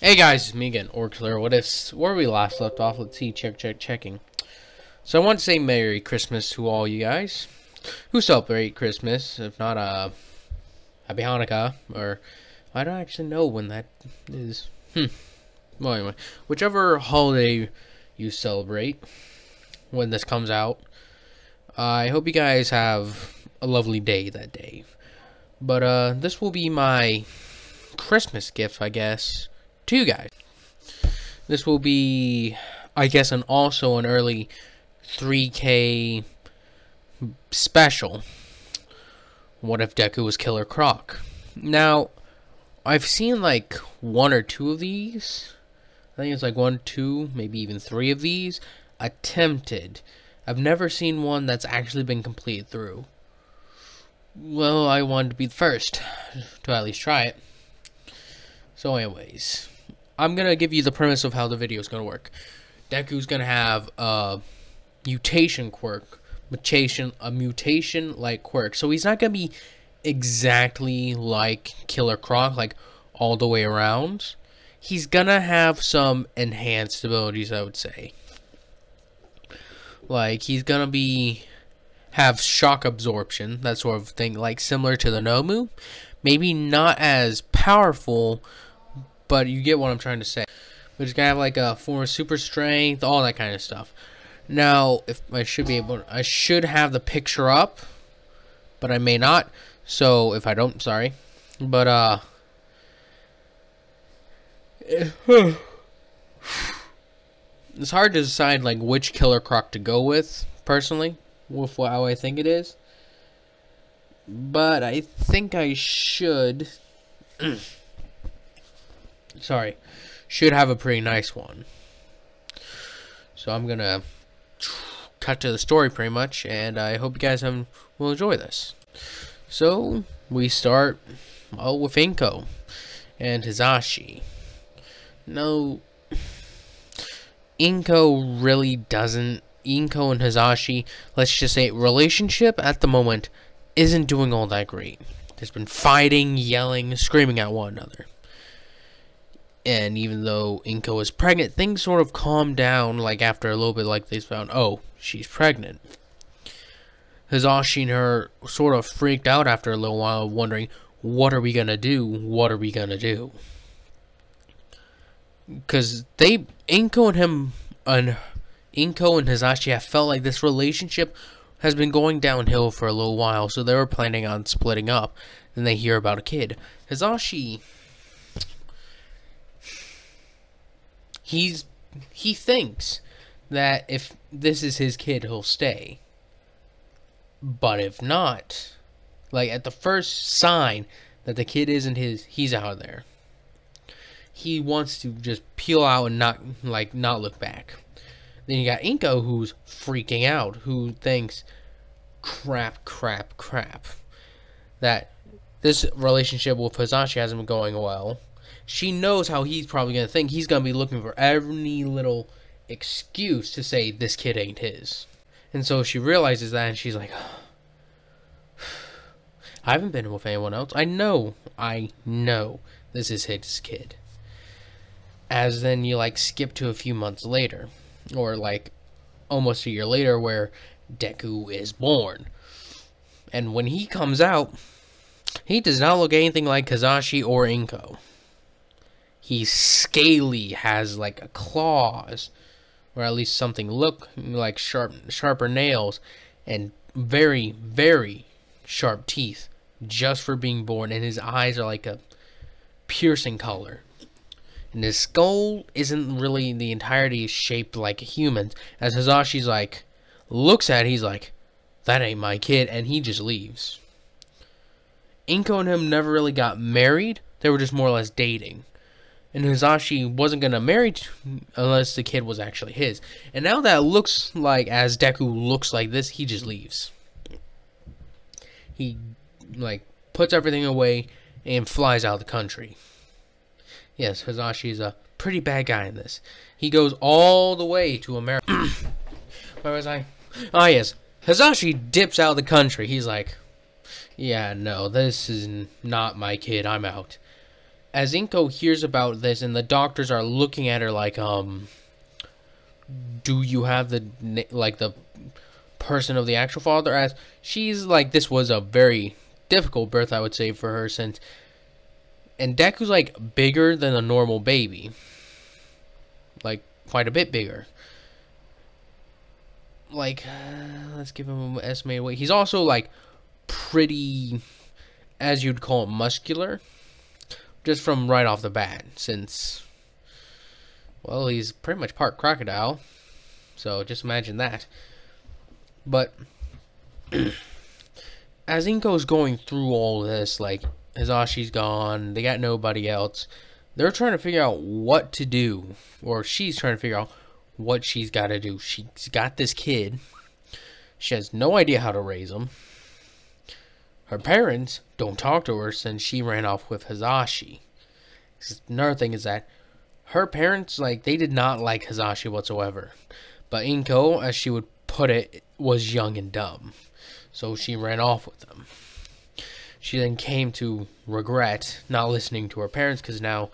Hey guys, it's me again, Orkler. What ifs? Where we last left off? Let's see. Checking. So I want to say Merry Christmas to all you guys who celebrate Christmas. If not, Happy Hanukkah, or I don't actually know when that is. Well, anyway, whichever holiday you celebrate when this comes out, I hope you guys have a lovely day that day. But this will be my Christmas gift, I guess, to you guys. This will be, I guess, also an early 3K special. What if Deku was Killer Croc? Now, I've seen like one or two of these. I think it's like 1, 2, maybe even 3 of these attempted. I've never seen one that's actually been completed through. Well, I wanted to be the first to at least try it. So anyways, I'm going to give you the premise of how the video is going to work. Deku's going to have a mutation quirk. A mutation-like quirk. So he's not going to be exactly like Killer Croc, like all the way around. He's going to have some enhanced abilities, I would say. Like, he's going to have shock absorption, that sort of thing, like similar to the Nomu. Maybe not as powerful, but you get what I'm trying to say. But he's gonna have like a form of super strength, all that kind of stuff. Now, if I should have the picture up, but I may not. So if I don't, sorry. But it's hard to decide like which Killer Croc to go with, personally, with how I think it is. But I think I should should have a pretty nice one. So I'm gonna cut to the story pretty much, and I hope you guys will enjoy this. So we start with Inko and Hizashi. No, Inko really doesn't. Inko and Hizashi, let's just say, relationship at the moment isn't doing all that great. There's been fighting, yelling, screaming at one another. And even though Inko is pregnant, things sort of calm down, like after a little bit, like they found, oh, she's pregnant. Hizashi and her sort of freaked out after a little while, wondering, what are we gonna do? What are we gonna do? Because Inko and Hizashi have felt like this relationship has been going downhill for a little while, so they were planning on splitting up. Then they hear about a kid. Hizashi, he thinks that if this is his kid, he'll stay. But if not, like at the first sign that the kid isn't his, he's out of there. He wants to just peel out and not look back. Then you got Inko, who's freaking out, who thinks, crap, that this relationship with Hizashi hasn't been going well. She knows how he's probably going to think. He's going to be looking for every little excuse to say this kid ain't his. And so she realizes that, and she's like, I haven't been with anyone else. I know this is his kid. As then you like skip to a few months later, or like almost a year later, where Deku is born. And when he comes out, he does not look anything like Hizashi or Inko. He's scaly, has like a claws, or at least something look like sharper nails, and very, very sharp teeth, just for being born. And his eyes are like a piercing color. And his skull isn't really the entirety shaped like a human. As Hizashi's like, looks at it, he's like, that ain't my kid, and he just leaves. Inko and him never really got married. They were just more or less dating. And Hizashi wasn't going to marry unless the kid was actually his. And now that looks like, as Deku looks like this, he just leaves. He, like, puts everything away and flies out of the country. Yes, Hizashi's a pretty bad guy in this. He goes all the way to America. Where was I? Ah, yes. Hizashi dips out of the country. He's like, yeah, no, this is not my kid. I'm out. as Inko hears about this, and the doctors are looking at her like, do you have the person of the actual father? As she's like, this was a very difficult birth, I would say, for her, since, and Deku's like bigger than a normal baby, like quite a bit bigger. Like, let's give him an estimated weight. He's also like pretty, as you'd call it, muscular, just from right off the bat, since, well, he's pretty much part crocodile, so just imagine that. But as Inko's going through all this, like, Hisashi's gone, they got nobody else, they're trying to figure out what to do, or she's trying to figure out what she's got to do. She's got this kid, she has no idea how to raise him. Her parents don't talk to her since she ran off with Hisashi. Another thing is that her parents, like, they did not like Hisashi whatsoever. But Inko, as she would put it, was young and dumb. So she ran off with them. She then came to regret not listening to her parents, because now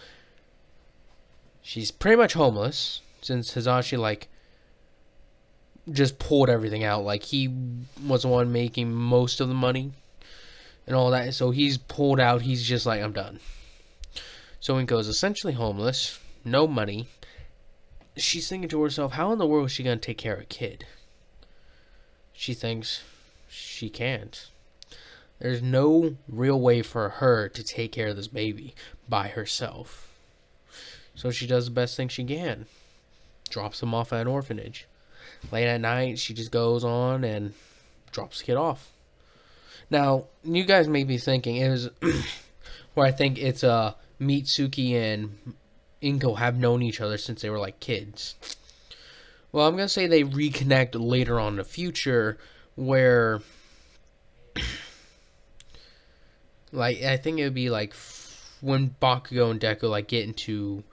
she's pretty much homeless, since Hisashi, like, just pulled everything out. Like, he was the one making most of the money and all that, so he's pulled out. He's just like, I'm done. So Inko is essentially homeless, no money. She's thinking to herself, how in the world is she going to take care of a kid? She thinks she can't. There's no real way for her to take care of this baby by herself. So she does the best thing she can. Drops him off at an orphanage. Late at night, she just goes on and drops the kid off. Now, you guys may be thinking, where I think it's Mitsuki and Inko have known each other since they were like kids. Well, I'm going to say they reconnect later on in the future, where, like, I think it would be like when Bakugo and Deku, like, get into,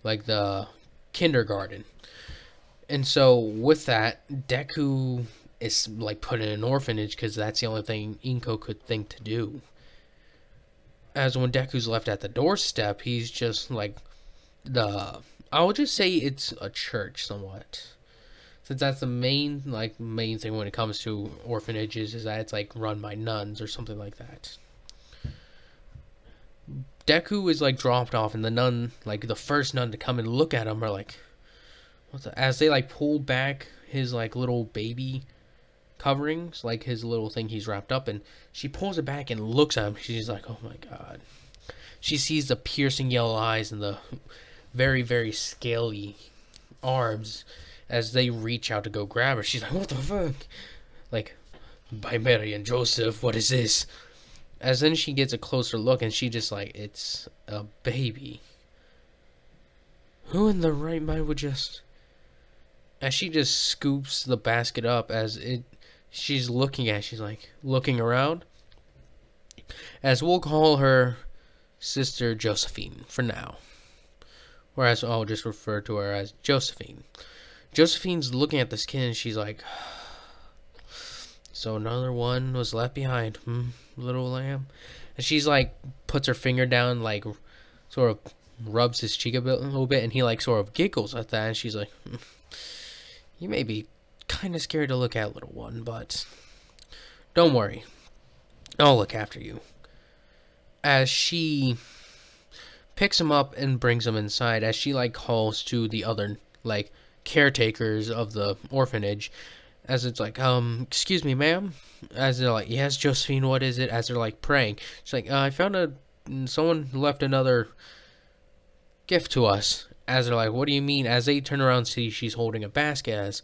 like, the kindergarten. And so with that, Deku is, like, put in an orphanage because that's the only thing Inko could think to do. As when Deku's left at the doorstep, he's just like I would just say it's a church somewhat, since that's the main thing when it comes to orphanages, is that it's like run by nuns or something like that. Deku is like dropped off, and the nun, like the first nun to come and look at him, are like, as they like pull back his like little baby coverings, like his little thing he's wrapped up in, she pulls it back and looks at him. She's like, oh my god. She sees the piercing yellow eyes and the very, very scaly arms as they reach out to go grab her. She's like, what the fuck? Like, by Mary and Joseph, what is this? As then she gets a closer look, and she just like, it's a baby. Who in the right mind would just... As she just scoops the basket up, she's looking at, she's like looking around. As we'll call her Sister Josephine for now. Whereas I'll just refer to her as Josephine. Josephine's looking at this kid, and she's like, so another one was left behind, little lamb. And she's like, puts her finger down, like sort of rubs his cheek a little bit, and he like sort of giggles at that, and she's like, you may be kind of scared to look at, little one, but don't worry, I'll look after you. As she picks him up and brings him inside, as she like calls to the other like caretakers of the orphanage, as it's like, excuse me, ma'am. As they're like, yes, Josephine, what is it? As they're like praying, she's like, I found someone left another gift to us. As they're like, what do you mean? As they turn around and see she's holding a basket, as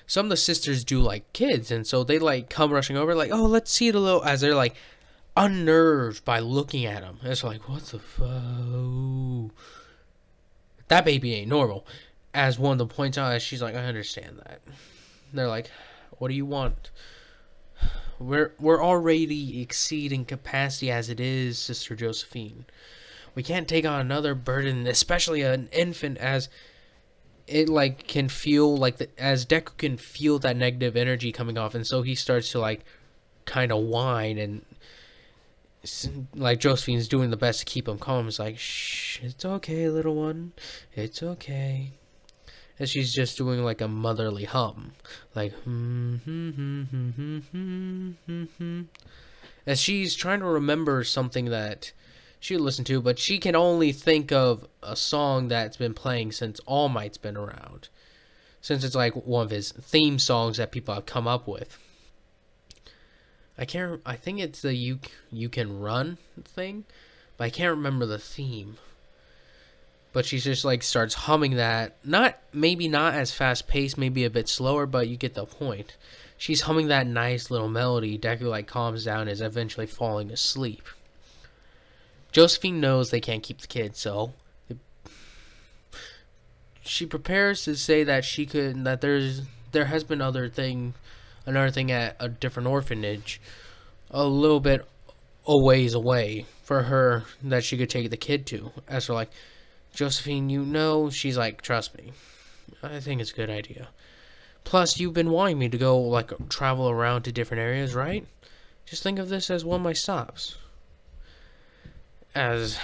some of the sisters do like kids, and so they like come rushing over, like, oh, let's see it a little, as they're like unnerved by looking at him. It's like, what the fuck? That baby ain't normal. As one of them points out, as she's like, I understand that. They're like, what do you want? We're already exceeding capacity as it is, Sister Josephine. We can't take on another burden, especially an infant, as it like can feel like as Deku can feel that negative energy coming off, and so he starts to like kind of whine, and like Josephine's doing the best to keep him calm. It's like, shh, it's okay, little one, it's okay. And she's just doing like a motherly hum, like as she's trying to remember something that she listened to, but she can only think of a song that's been playing since All Might's been around, since it's like one of his theme songs that people have come up with. I think it's the you Can Run thing, but I can't remember the theme. But she's just like starts humming that. Maybe not as fast paced, maybe a bit slower, but you get the point. She's humming that nice little melody. Deku like calms down and is eventually falling asleep. Josephine knows they can't keep the kid, so she prepares to say that there has been another thing at a different orphanage, a little bit a ways away for her that she could take the kid to. As for like, Josephine, she's like, trust me, I think it's a good idea. Plus, you've been wanting me to go like travel around to different areas, right? Just think of this as one of my stops. As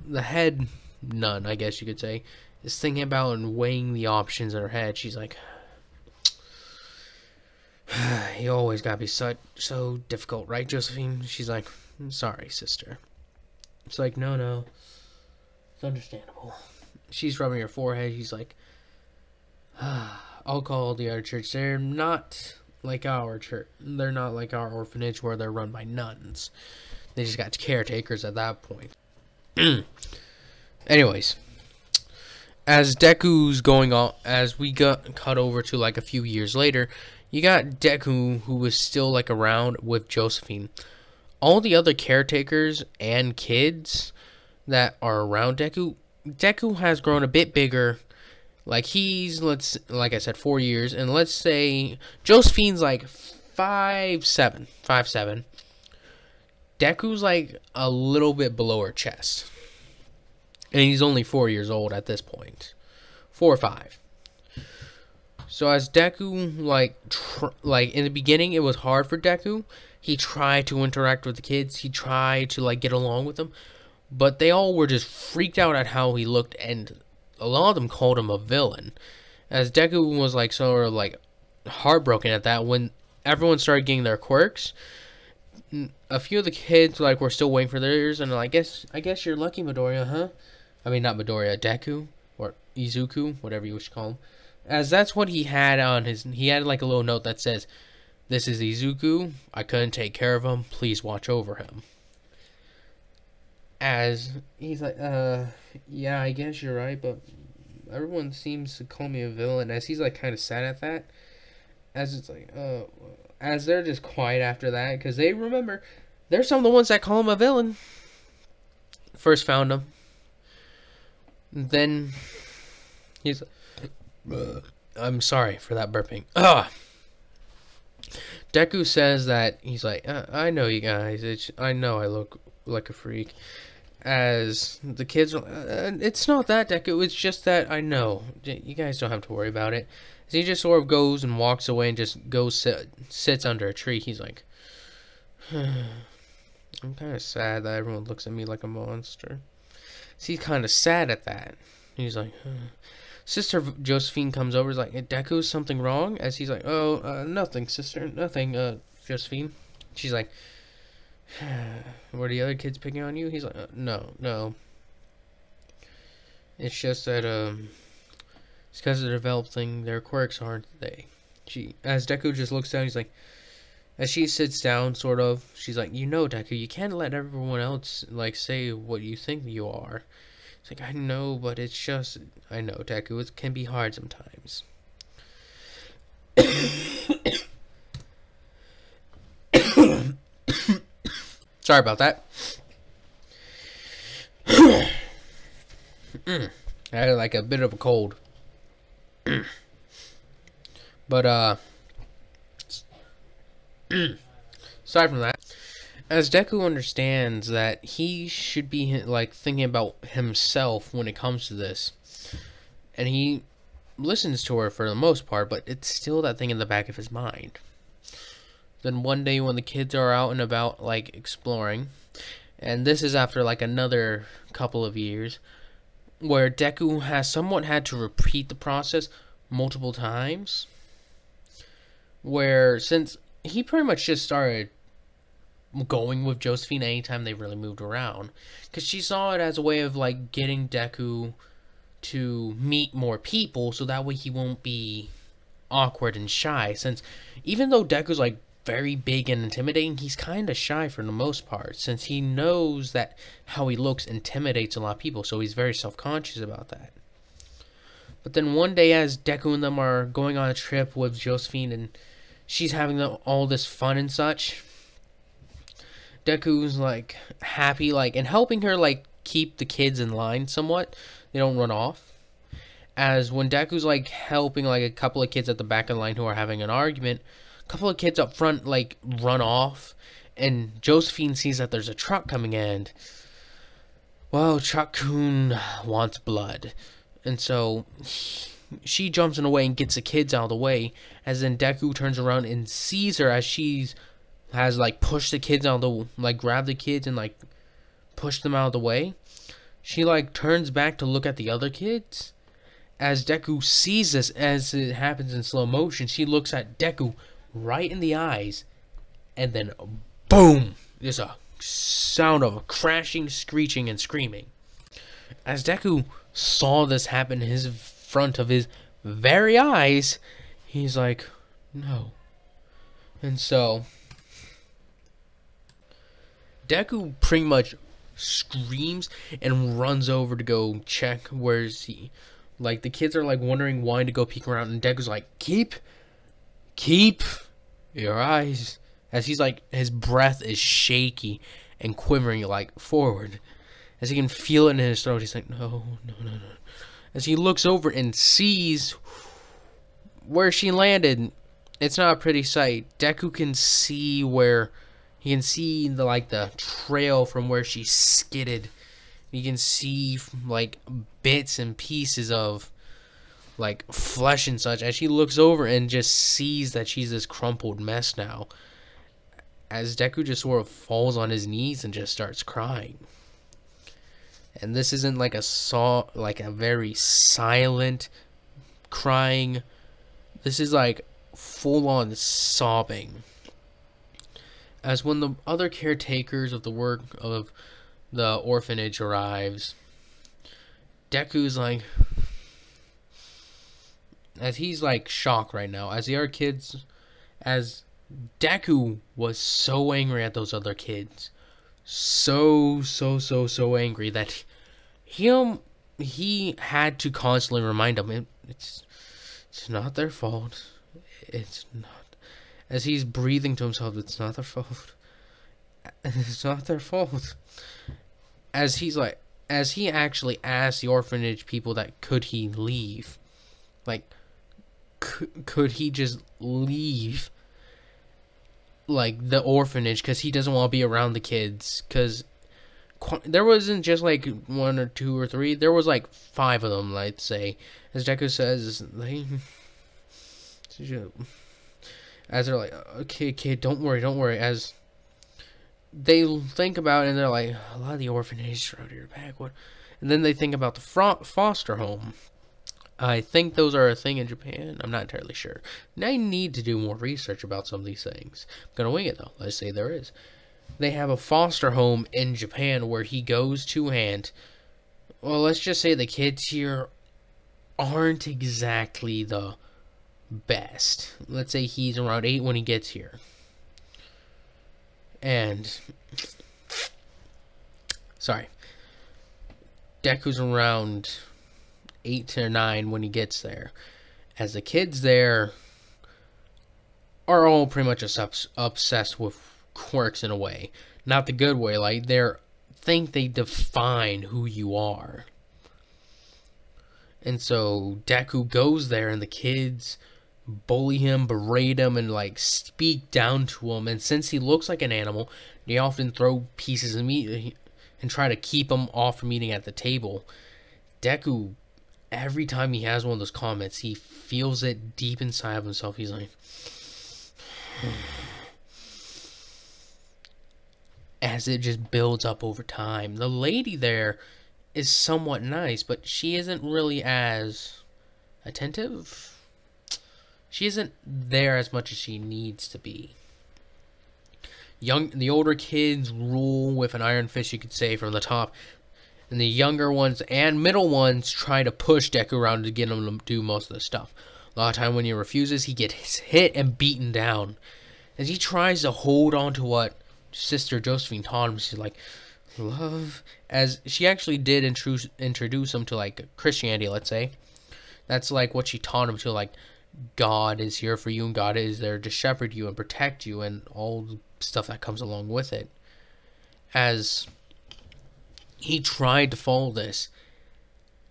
the head nun, I guess you could say, is thinking about and weighing the options in her head, she's like, you always gotta be so difficult, right, Josephine? She's like, sorry, sister. It's like, no, it's understandable. She's rubbing her forehead. She's like, I'll call the other church. They're not like our church. They're not like our orphanage where they're run by nuns. They just got caretakers at that point. Anyways, as Deku's going on, as we got cut over to like a few years later, you got Deku, who was still like around with Josephine. All the other caretakers and kids that are around Deku has grown a bit bigger. Like he's, like I said, 4 years, and let's say Josephine's like 5'7". Deku's like a little bit below her chest, and he's only 4 years old at this point, 4 or 5. So as Deku, like in the beginning, it was hard for Deku. He tried to interact with the kids. He tried to like get along with them, but they all were just freaked out at how he looked, and a lot of them called him a villain. As Deku was like sort of like heartbroken at that when everyone started getting their quirks. A few of the kids like were still waiting for theirs, and I guess you're lucky, Midoriya, huh? I mean, not Midoriya, Deku or Izuku, whatever you wish to call him. As that's what he had on his. He had like a little note that says, "This is Izuku. I couldn't take care of him. Please watch over him." As he's like, yeah, I guess you're right, but everyone seems to call me a villain. As he's like kind of sad at that. As it's like, as they're just quiet after that, because they remember they're some of the ones that call him a villain. First found him. Then he's like, I'm sorry for that burping. Deku says that he's like, I know you guys. I know I look like a freak. As the kids are, it's not that, Deku. It's just that I know. You guys don't have to worry about it. As he just sort of goes and walks away and just goes sits under a tree. He's like, I'm kind of sad that everyone looks at me like a monster. So he's kind of sad at that. He's like, Sister Josephine comes over. He's like, Deku, something wrong? As he's like, oh, nothing, sister, nothing, Josephine. She's like, were the other kids picking on you? He's like, no. It's just that, it's because they're developing their quirks, aren't they? As Deku just looks down, he's like, as she sits down, sort of, she's like, Deku, you can't let everyone else, like, say what you think you are. It's like, I know, but it's just, I know, Deku, it can be hard sometimes. Sorry about that. I had like a bit of a cold. But aside from that, as Deku understands that he should be like thinking about himself when it comes to this, and he listens to her for the most part, but it's still that thing in the back of his mind. Then one day when the kids are out and about like exploring, And this is after like another couple of years where Deku has somewhat had to repeat the process multiple times. Where since he pretty much just started going with Josephine anytime they really moved around, because she saw it as a way of like getting Deku to meet more people, so that way he won't be awkward and shy. Since even though Deku's like very big and intimidating, he's kind of shy for the most part, since he knows that how he looks intimidates a lot of people, so he's very self-conscious about that. But then one day, as Deku and them are going on a trip with Josephine and she's having all this fun and such, Deku's like happy, like, and helping her like keep the kids in line somewhat. They don't run off. As when Deku's like helping like a couple of kids at the back of the line who are having an argument, a couple of kids up front like run off, and Josephine sees that there's a truck coming in. Well, Truck-kun wants blood, and so she jumps in the way and gets the kids out of the way. As then Deku turns around and sees her as she's has like pushed the kids out of the, like grabbed the kids and like pushed them out of the way. She like turns back to look at the other kids. As Deku sees this, as it happens in slow motion, she looks at Deku right in the eyes, and then boom! There's a sound of crashing, screeching, and screaming. As Deku saw this happen in his front of his very eyes, he's like, no. And so Deku pretty much screams and runs over to go check where's he. Like, the kids are like wondering why to go peek around, and Deku's like, keep your eyes. As he's like, his breath is shaky and quivering like forward. As he can feel it in his throat, he's like, no. As he looks over and sees where she landed, it's not a pretty sight. Deku can see where, he can see the like the trail from where she skidded. You can see like bits and pieces of like flesh and such as she looks over and just sees that she's this crumpled mess now. As Deku just sort of falls on his knees and just starts crying. And this isn't like a very silent crying. This is like full on sobbing. As when the other caretakers of the work of the orphanage arrives, Deku's like, as he's like shocked right now, as the other kids, Deku was so angry at those other kids, so angry that he had to constantly remind them it's not their fault. It's not. As he's breathing to himself, it's not their fault. It's not their fault. As he actually asked the orphanage people that could he leave, like could he just leave like the orphanage, because he doesn't want to be around the kids, because there wasn't just like 1 or 2 or 3, there was like 5 of them, let's say. As Deku says, as they're like, okay kid, don't worry, as they think about it and they're like, a lot of the orphanages are out of your back, what? And then they think about the foster home. I think those are a thing in Japan. I'm not entirely sure. And I need to do more research about some of these things. I'm gonna wing it though. Let's say there is. They have a foster home in Japan where he goes to, and well, let's just say the kids here aren't exactly the best. Let's say he's around 8 when he gets here. And Deku's around 8 or 9 when he gets there. As the kids there are all pretty much obsessed with quirks in a way. Not the good way, like think they define who you are. And so Deku goes there and the kids bully him, berate him, and like speak down to him. And since he looks like an animal, they often throw pieces of meat and try to keep him off from eating at the table. Deku, every time he has one of those comments, he feels it deep inside of himself. He's like, as it just builds up over time. The lady there is somewhat nice, but she isn't really as attentive. She isn't there as much as she needs to be. The older kids rule with an iron fist, you could say, from the top. And the younger ones and middle ones try to push Deku around to get him to do most of the stuff. A lot of time when he refuses, he gets hit and beaten down. As he tries to hold on to what Sister Josephine taught him, she's like, love. As she actually did introduce him to, like, Christianity, let's say. That's, like, what she taught him to, like, God is here for you and God is there to shepherd you and protect you and all the stuff that comes along with it. As he tried to follow this,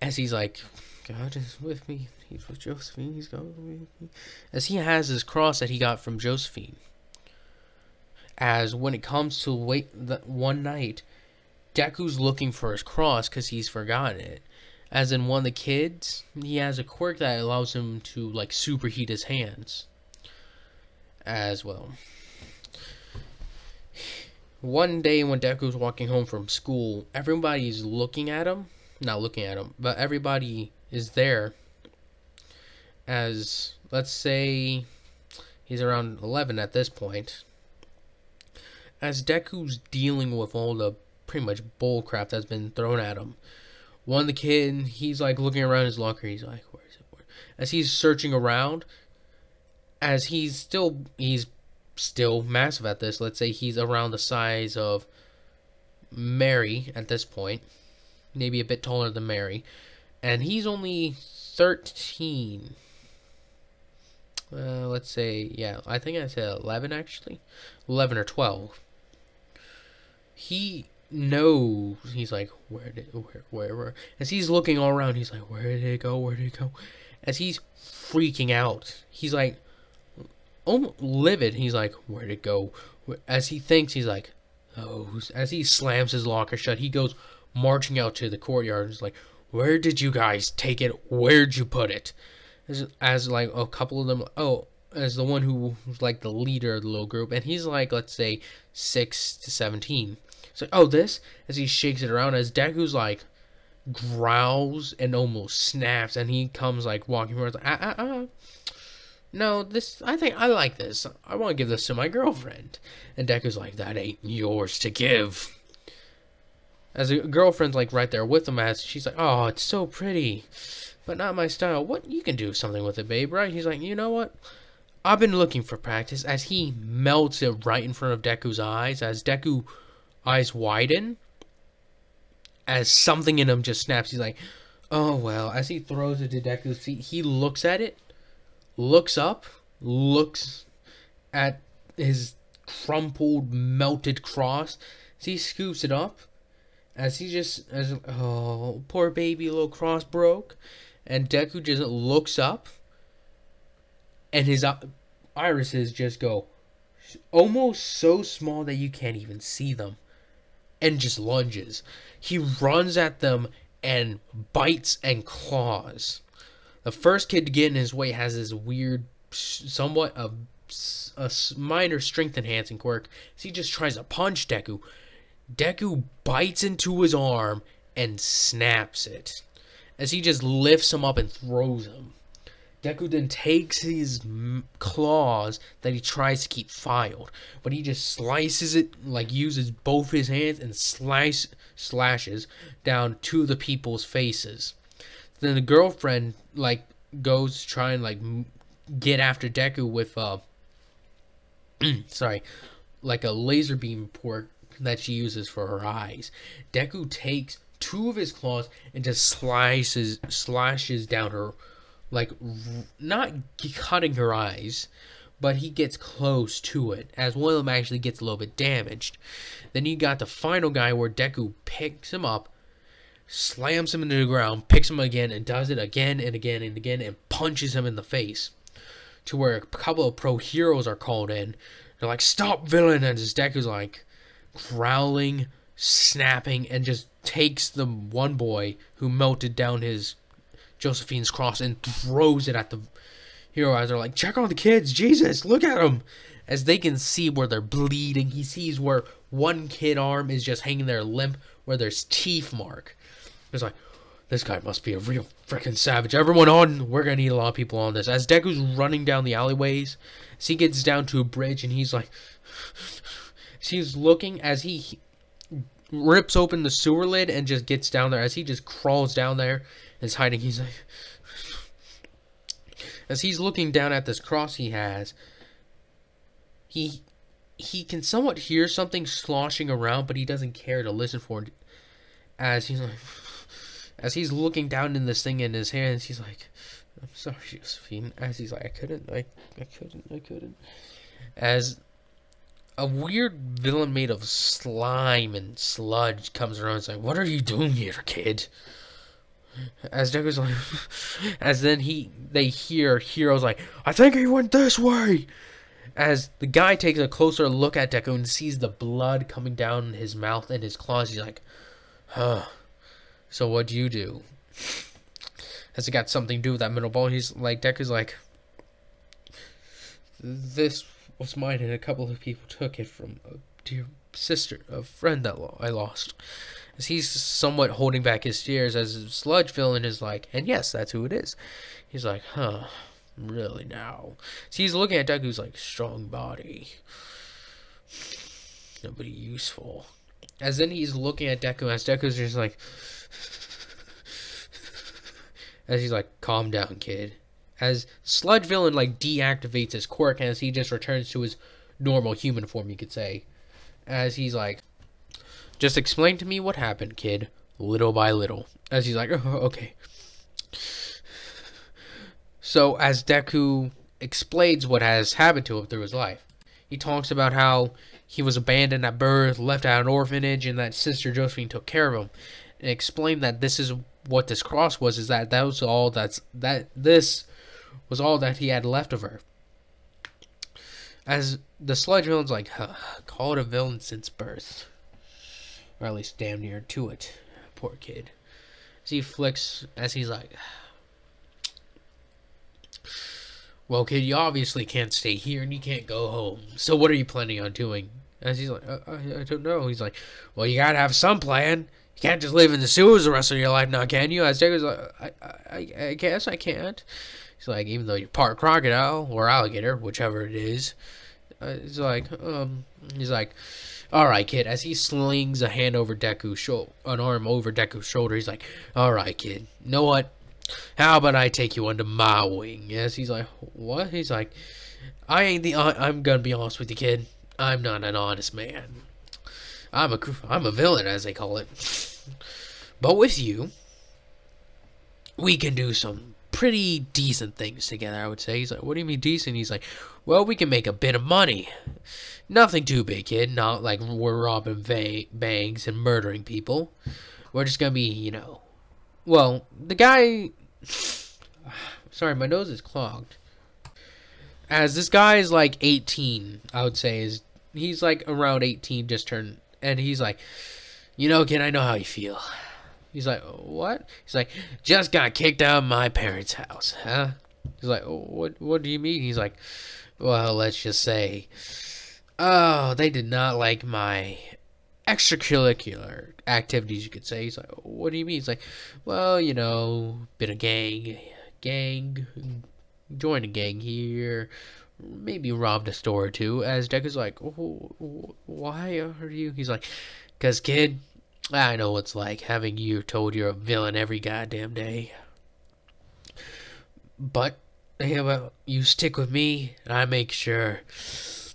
as he's like, God is with me, he's with Josephine, he's going with me. As he has his cross that he got from Josephine. As when it comes to one night, Deku's looking for his cross because he's forgotten it. As in one of the kids, he has a quirk that allows him to, like, superheat his hands. As well. One day when Deku's walking home from school, everybody's looking at him. Not looking at him, but everybody is there. As, let's say, he's around 11 at this point. As Deku's dealing with all the pretty much bull crap that's been thrown at him. One of the kid, he's like looking around his locker. He's like, where is it? As he's searching around, as he's still massive at this. Let's say he's around the size of Mary at this point. Maybe a bit taller than Mary. And he's only 13. Let's say, yeah, I think I said 11 actually. 11 or 12. He knows, he's like, where? As he's looking all around, he's like, where did it go? As he's freaking out, he's like, almost livid. He's like, where'd it go? As he thinks, he's like, oh. As he slams his locker shut, he goes marching out to the courtyard. He's like, where did you guys take it? Where'd you put it? As like a couple of them, as the one who was like the leader of the little group, and he's like, let's say 6 to 17. So, this, as he shakes it around, as Deku's like growls and almost snaps, and he comes like walking forward, like, no, this, I think I like this. I want to give this to my girlfriend. And Deku's like, that ain't yours to give. As the girlfriend's like right there with him, as she's like, oh, it's so pretty, but not my style. What, you can do something with it, babe, right? He's like, you know what? I've been looking for practice. As he melts it right in front of Deku's eyes, as Deku eyes widen, as something in him just snaps. He's like, oh well. As he throws it to Deku's feet, he looks at it, looks up, looks at his crumpled, melted cross. As he scoops it up, oh, poor baby, little cross broke. And Deku just looks up, and his irises just go almost so small that you can't even see them, and just lunges. He runs at them and bites and claws. The first kid to get in his way has this weird, somewhat a minor strength enhancing quirk. So he just tries to punch Deku. Deku bites into his arm and snaps it, as he just lifts him up and throws him. Deku then takes his claws that he tries to keep filed, but he just slices it, like uses both his hands and slashes down to the people's faces. Then the girlfriend like goes to try and like get after Deku with like a laser beam port that she uses for her eyes. Deku takes two of his claws and just slashes down her, like, not cutting her eyes, but he gets close to it, as one of them actually gets a little bit damaged. Then you got the final guy where Deku picks him up, slams him into the ground, picks him again, and does it again and again and again, and punches him in the face. To where a couple of pro heroes are called in. They're like, stop, villain! And this Deku's like growling, snapping, and just takes the one boy who melted down his Josephine's cross and throws it at the hero. As they're like, check on the kids, Jesus, look at them. As they can see where they're bleeding, he sees where one kid arm is just hanging there limp where there's teeth mark. It's like, this guy must be a real freaking savage. Everyone on, we're gonna need a lot of people on this. As Deku's running down the alleyways, as he gets down to a bridge and he's like, he's looking as he rips open the sewer lid and just gets down there. As he just crawls down there and is hiding, he's like, as he's looking down at this cross he has, he can somewhat hear something sloshing around, but he doesn't care to listen for it. As he's like, as he's looking down in this thing in his hands, he's like, I'm sorry, Josephine. As he's like, I couldn't. As a weird villain made of slime and sludge comes around, it's like, what are you doing here, kid? As Deku's like, as then they hear Hero's like, I think he went this way. As the guy takes a closer look at Deku and sees the blood coming down his mouth and his claws, he's like, huh. So what'd you do? Has it got something to do with that middle ball? He's like, Deku's like, this was mine and a couple of people took it from a dear sister, a friend that I lost. As he's somewhat holding back his tears, as his sludge villain is like, and yes, that's who it is. He's like, huh, really now? So he's looking at Deku's like, strong body. Nobody useful. As then he's looking at Deku, as Deku's just like, as he's like, calm down, kid. As sludge villain like deactivates his quirk, as he just returns to his normal human form, you could say. As he's like, just explain to me what happened, kid, little by little. As he's like, oh, okay. So as Deku explains what has happened to him through his life, he talks about how he was abandoned at birth, left at an orphanage, and that Sister Josephine took care of him, and explained that this is what this cross was, is that was all this was all that he had left of her. As the sludge villain's like, huh, called a villain since birth, or at least damn near to it. Poor kid. As he flicks, as he's like, well, kid, you obviously can't stay here and you can't go home. So what are you planning on doing? As he's like, I don't know. He's like, well, you gotta have some plan. You can't just live in the sewers the rest of your life now, can you? As Deku's like, I guess I can't. He's like, even though you're part crocodile or alligator, whichever it is. He's like, all right, kid. As he slings a hand over an arm over Deku's shoulder, he's like, all right, kid. You know what? How about I take you under my wing? Yes, he's like, what? He's like, I'm gonna be honest with you, kid. I'm not an honest man. I'm a villain, as they call it. But with you, we can do some pretty decent things together, I would say. He's like, what do you mean decent? He's like, well, we can make a bit of money. Nothing too big, kid. Not like we're robbing banks and murdering people. We're just gonna be, you know. Well, the guy... Sorry, my nose is clogged. As this guy is like 18, I would say. He's like around 18, just turned. And he's like, you know, kid, I know how you feel. He's like, what? He's like, just got kicked out of my parents' house, huh? He's like, what do you mean? He's like, well, let's just say, oh, they did not like my extracurricular activities, you could say. He's like, what do you mean? He's like, well, you know, bit of gang, joined a gang here, maybe robbed a store or two. As Deku's like, oh, why are you? He's like, cause kid, I know what it's like having you told you're a villain every goddamn day. But how about you stick with me and I make sure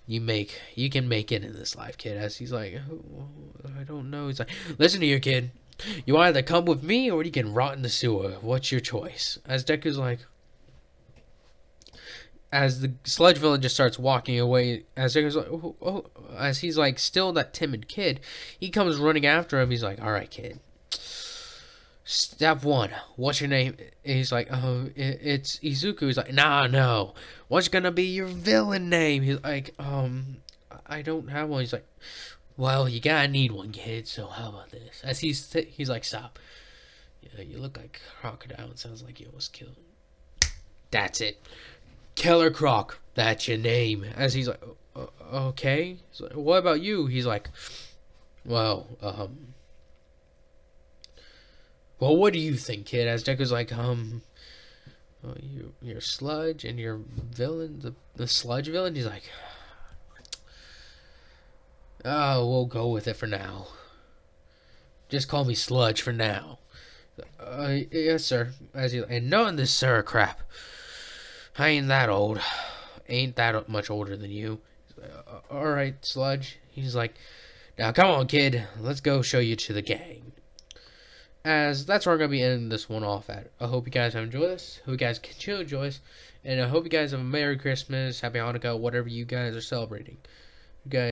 you can make it in this life, kid. As he's like, oh, I don't know. He's like, listen here, kid. You either come with me or you can rot in the sewer. What's your choice? As Deku's like, as the sludge villain just starts walking away, as Deku's like, oh, as he's like still that timid kid, he comes running after him. He's like, all right, kid. Step one, what's your name? He's like, oh, it's Izuku. He's like, nah, no. What's gonna be your villain name? He's like, I don't have one. He's like, well, you gotta need one, kid. So how about this? As he's like, stop. Yeah, you look like a crocodile. It sounds like you almost killed. That's it. Killer Croc. That's your name. As he's like, Okay. He's like, what about you? He's like, well, well, what do you think, kid? As Deku's like, well, you're Sludge and you're villain, the Sludge villain. He's like, oh, we'll go with it for now. Just call me Sludge for now. Yes, sir. And knowing this, sir, crap. I ain't that old. Ain't that much older than you. All right, Sludge. He's like, now come on, kid. Let's go show you to the gang. As that's where I'm gonna be ending this one off at. I hope you guys have enjoyed this. Hope you guys continue to enjoy this, and I hope you guys have a Merry Christmas, Happy Hanukkah, whatever you guys are celebrating. You guys.